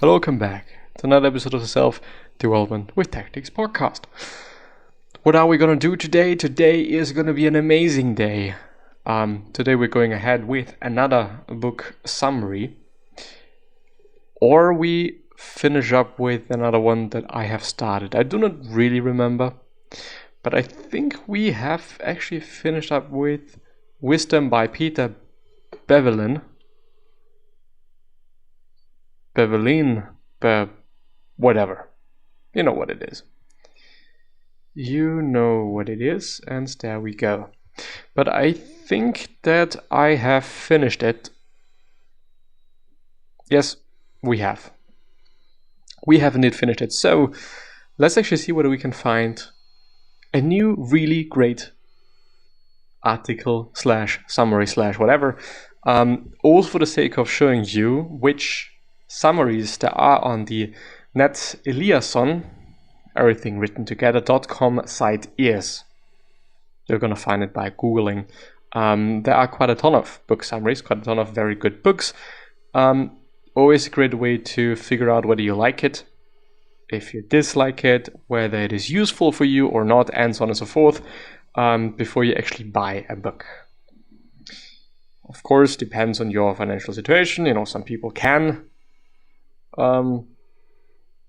Hello, welcome back to another episode of the Self-Development with Tactics podcast. What are we going to do today? Today is going to be an amazing day. Today we're going ahead with another book summary, or we finish up with another one that I have started. I do not really remember, but I think we have actually finished up with Wisdom by Peter Bevelin. Whatever. You know what it is. You know what it is, and there we go. But I think that I have finished it. Yes, we have. We have indeed finished it. So let's actually see whether we can find a new really great article / summary / whatever. All for the sake of showing you which summaries there are on the Nat Eliasson, everything written together.com site is. You're going to find it by Googling. There are quite a ton of book summaries, quite a ton of very good books. Always a great way to figure out whether you like it, if you dislike it, whether it is useful for you or not, and so on and so forth, before you actually buy a book. Of course, depends on your financial situation. You know, some people can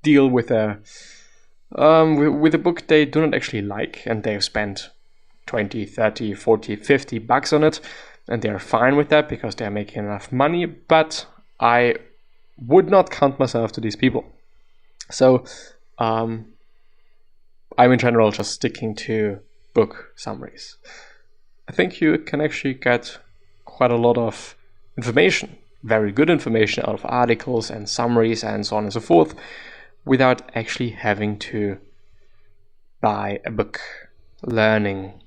deal with a book they do not actually like, and they've spent 20, 30, 40, 50 bucks on it, and they're fine with that because they're making enough money, but I would not count myself to these people. So I'm in general just sticking to book summaries. I think you can actually get quite a lot of information, very good information out of articles and summaries and so on and so forth, without actually having to buy a book. Learning.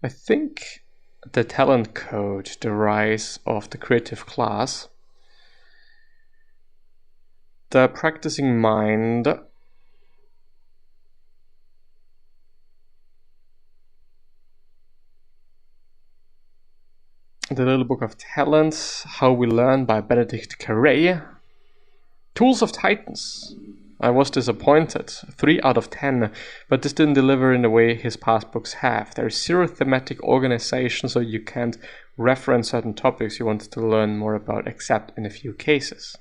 I think the talent code, the rise of the creative class, the practicing mind, the little book of talents, How We Learn by Benedict Carey, Tools of Titans. I was disappointed, 3 out of 10, but this didn't deliver in the way his past books have. There is zero thematic organization, so you can't reference certain topics you wanted to learn more about, except in a few cases.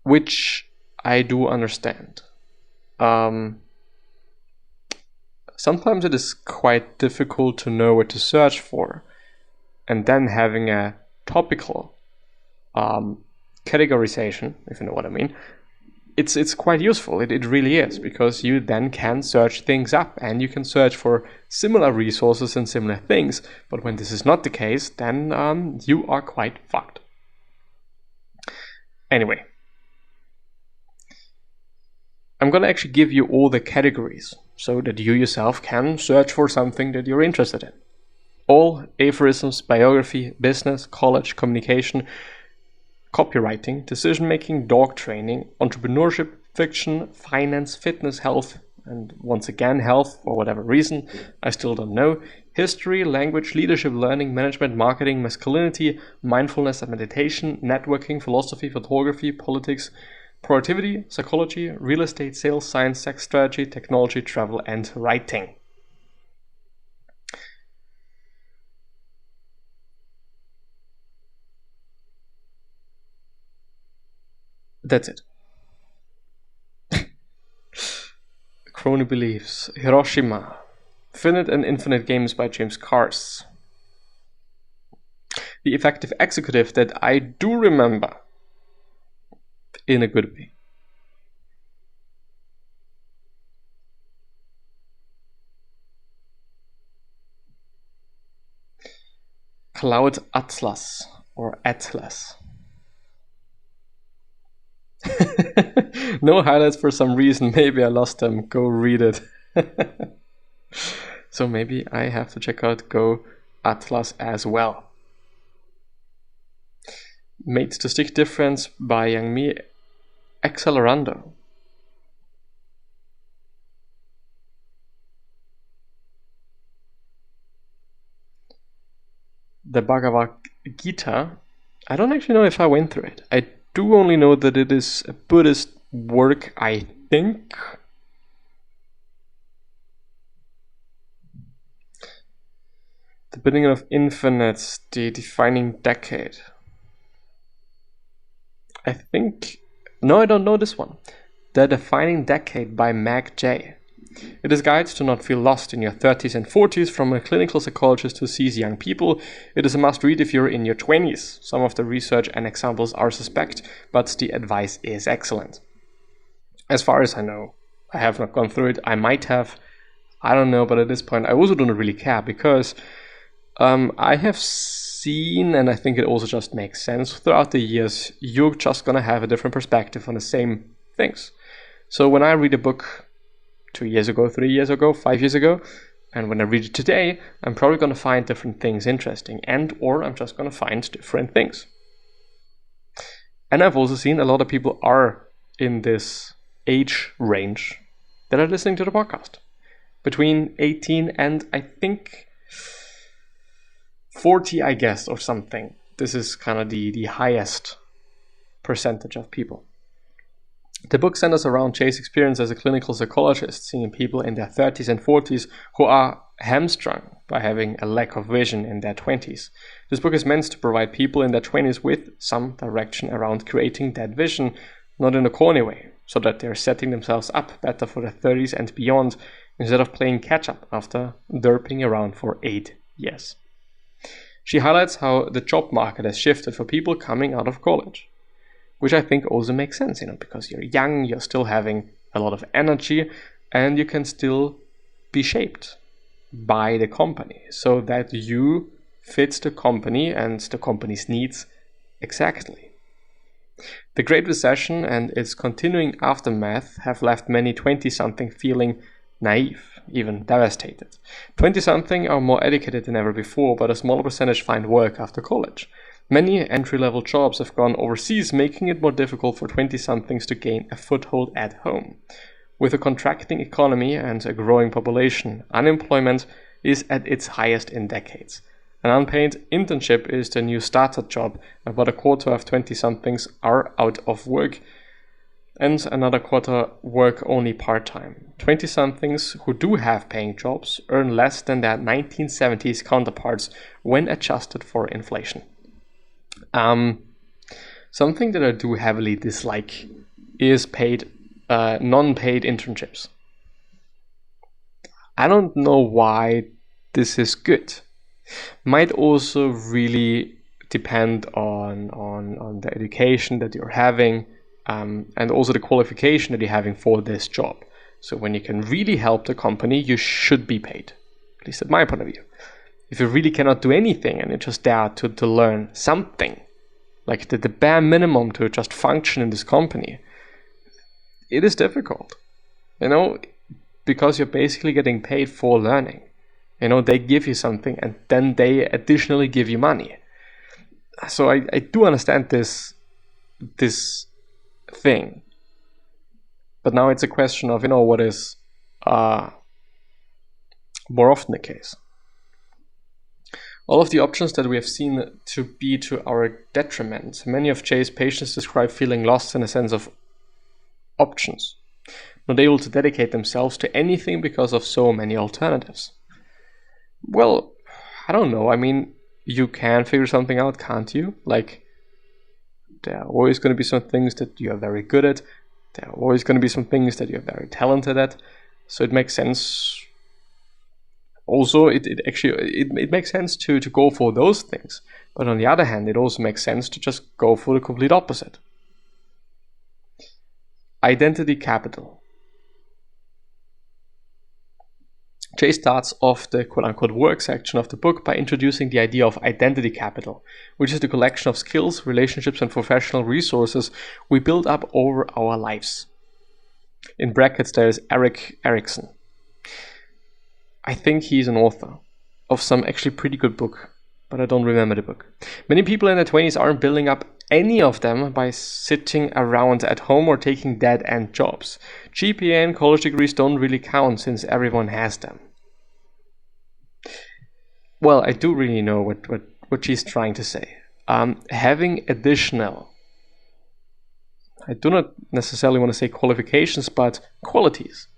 Which I do understand. Sometimes it is quite difficult to know what to search for, and then having a topical categorization, if you know what I mean, it's quite useful. It really is, because you then can search things up and you can search for similar resources and similar things. But when this is not the case, then you are quite fucked. Anyway, I'm gonna actually give you all the categories so that you yourself can search for something that you're interested in. All aphorisms, biography, business, college, communication, copywriting, decision-making, dog training, entrepreneurship, fiction, finance, fitness, health, and once again health for whatever reason, I still don't know, history, language, leadership, learning, management, marketing, masculinity, mindfulness and meditation, networking, philosophy, photography, politics, productivity, psychology, real estate, sales, science, sex, strategy, technology, travel, and writing. That's it. Crony Beliefs, Hiroshima, Finite and Infinite Games by James Cars. The Effective Executive, that I do remember in a good way. Cloud Atlas or Atlas. No highlights for some reason. Maybe I lost them. Go read it. So maybe I have to check out Go Atlas as well. Made to Stick Difference by Young Me Accelerando. The Bhagavad Gita, I don't actually know if I went through it. I do only know that it is a Buddhist work, I think. The Beginning of Infinite, the Defining Decade. I think... No, I don't know this one. The Defining Decade by Meg J. It is guides to not feel lost in your 30s and 40s from a clinical psychologist who sees young people. It is a must-read if you're in your 20s. Some of the research and examples are suspect, but the advice is excellent. As far as I know, I have not gone through it. I might have. I don't know, but at this point, I also don't really care because I have seen, and I think it also just makes sense, throughout the years, you're just going to have a different perspective on the same things. So when I read a book 2 years ago, 3 years ago, 5 years ago, and when I read it today, I'm probably going to find different things interesting, and or I'm just going to find different things. And I've also seen a lot of people are in this age range that are listening to the podcast. Between 18 and I think 40, I guess, or something. This is kind of the highest percentage of people. The book centers around Jay's experience as a clinical psychologist, seeing people in their 30s and 40s who are hamstrung by having a lack of vision in their 20s. This book is meant to provide people in their 20s with some direction around creating that vision, not in a corny way, so that they're setting themselves up better for their 30s and beyond, instead of playing catch-up after derping around for 8 years. She highlights how the job market has shifted for people coming out of college, which I think also makes sense, because you're young, you're still having a lot of energy, and you can still be shaped by the company so that you fit the company and the company's needs exactly. The Great Recession and its continuing aftermath have left many 20-something feeling naive, even devastated. 20-something are more educated than ever before, but a smaller percentage find work after college. Many entry-level jobs have gone overseas, making it more difficult for 20-somethings to gain a foothold at home. With a contracting economy and a growing population, unemployment is at its highest in decades. An unpaid internship is the new starter job. About a quarter of 20-somethings are out of work, and another quarter work only part-time. 20-somethings who do have paying jobs earn less than their 1970s counterparts when adjusted for inflation. Something that I do heavily dislike is non-paid internships. I don't know why this is good. Might also really depend on the education that you're having, and also the qualification that you're having for this job. So when you can really help the company, you should be paid, at least at my point of view. If you really cannot do anything and you're just there to learn something, like the bare minimum to just function in this company, it is difficult, because you're basically getting paid for learning. They give you something and then they additionally give you money. So I do understand this thing. But now it's a question of, what is more often the case. All of the options that we have seen to be to our detriment. Many of Jay's patients describe feeling lost in a sense of options, not able to dedicate themselves to anything because of so many alternatives. Well, I don't know. You can figure something out, can't you? Like, there are always going to be some things that you are very good at. There are always going to be some things that you're very talented at. So it makes sense. Also, it makes sense to go for those things. But on the other hand, it also makes sense to just go for the complete opposite. Identity capital. Jay starts off the quote-unquote work section of the book by introducing the idea of identity capital, which is the collection of skills, relationships, and professional resources we build up over our lives. In brackets, there is Erik Erikson. I think he's an author of some actually pretty good book, but I don't remember the book. Many people in their 20s aren't building up any of them by sitting around at home or taking dead-end jobs. GPA and college degrees don't really count since everyone has them. Well, I do really know what she's trying to say. having additional, I do not necessarily want to say qualifications, but qualities.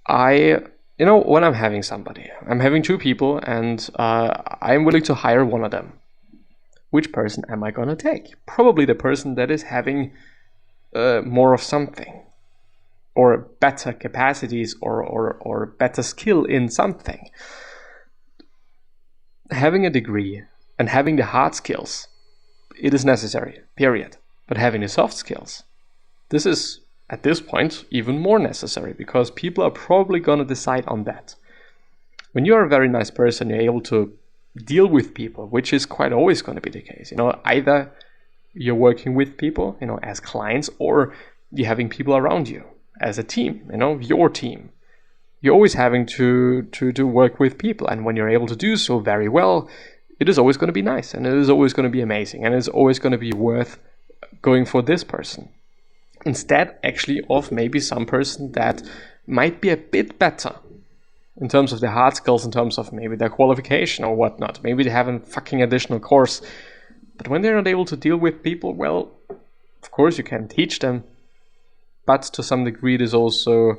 When I'm having somebody, I'm having two people, and I'm willing to hire one of them. Which person am I going to take? Probably the person that is having more of something, or better capacities, or better skill in something. Having a degree and having the hard skills, it is necessary, period. But having the soft skills, this is, at this point, even more necessary, because people are probably going to decide on that. When you're a very nice person, you're able to deal with people, which is quite always going to be the case. Either you're working with people, as clients, or you're having people around you as a team, your team. You're always having to work with people, and when you're able to do so very well, it is always going to be nice, and it is always going to be amazing, and it's always going to be worth going for this person instead actually of maybe some person that might be a bit better in terms of their hard skills, in terms of maybe their qualification or whatnot. Maybe they have a fucking additional course, but when they're not able to deal with people, well, of course you can teach them, but to some degree it is also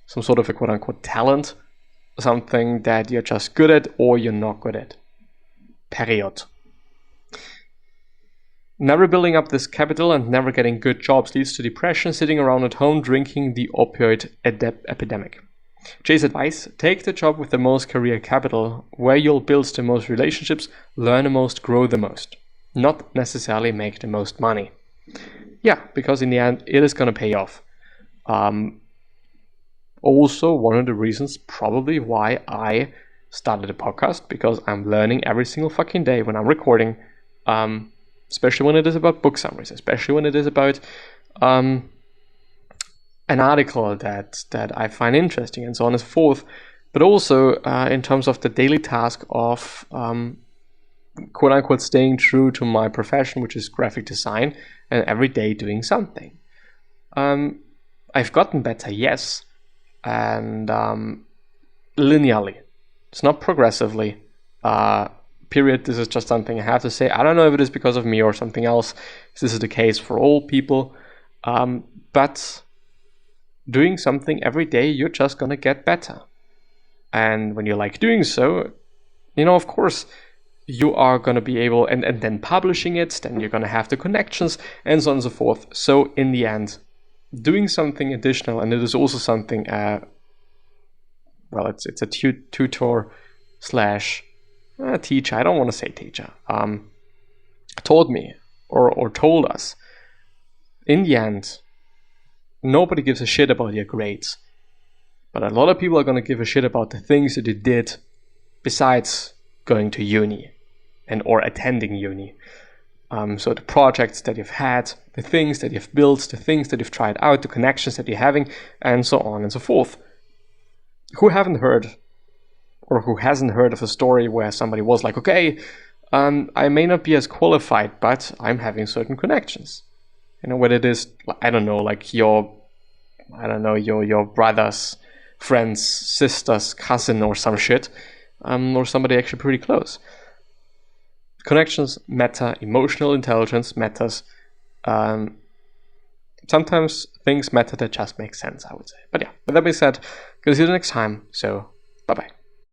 some sort of a quote-unquote talent, something that you're just good at or you're not good at. Period. Never building up this capital and never getting good jobs leads to depression, sitting around at home drinking the opioid epidemic. Jay's advice: take the job with the most career capital, where you'll build the most relationships, learn the most, grow the most. Not necessarily make the most money. Yeah, because in the end, it is going to pay off. Also, one of the reasons probably why I started a podcast, because I'm learning every single fucking day when I'm recording, especially when it is about book summaries, especially when it is about an article that I find interesting, and so on and so forth. But also in terms of the daily task of quote unquote staying true to my profession, which is graphic design, and every day doing something. I've gotten better, yes, and linearly. It's not progressively. Period. This is just something I have to say. I don't know if it is because of me or something else. This is the case for all people. But doing something every day, you're just gonna get better. And when you like doing so, of course, you are gonna be able, and then publishing it, then you're gonna have the connections, and so on and so forth. So in the end, doing something additional, and it is also something, it's a tutor slash teacher, I don't want to say teacher, told me or told us, in the end, nobody gives a shit about your grades, but a lot of people are going to give a shit about the things that you did besides going to uni and or attending uni. So the projects that you've had, the things that you've built, the things that you've tried out, the connections that you're having, and so on and so forth. Who hasn't heard of a story where somebody was like, okay, I may not be as qualified, but I'm having certain connections. Whether it is, like your brother's friend's sister's cousin or some shit, or somebody actually pretty close. Connections matter, emotional intelligence matters. Sometimes things matter that just make sense, I would say. But yeah, with that being said, gonna see you next time, so bye-bye.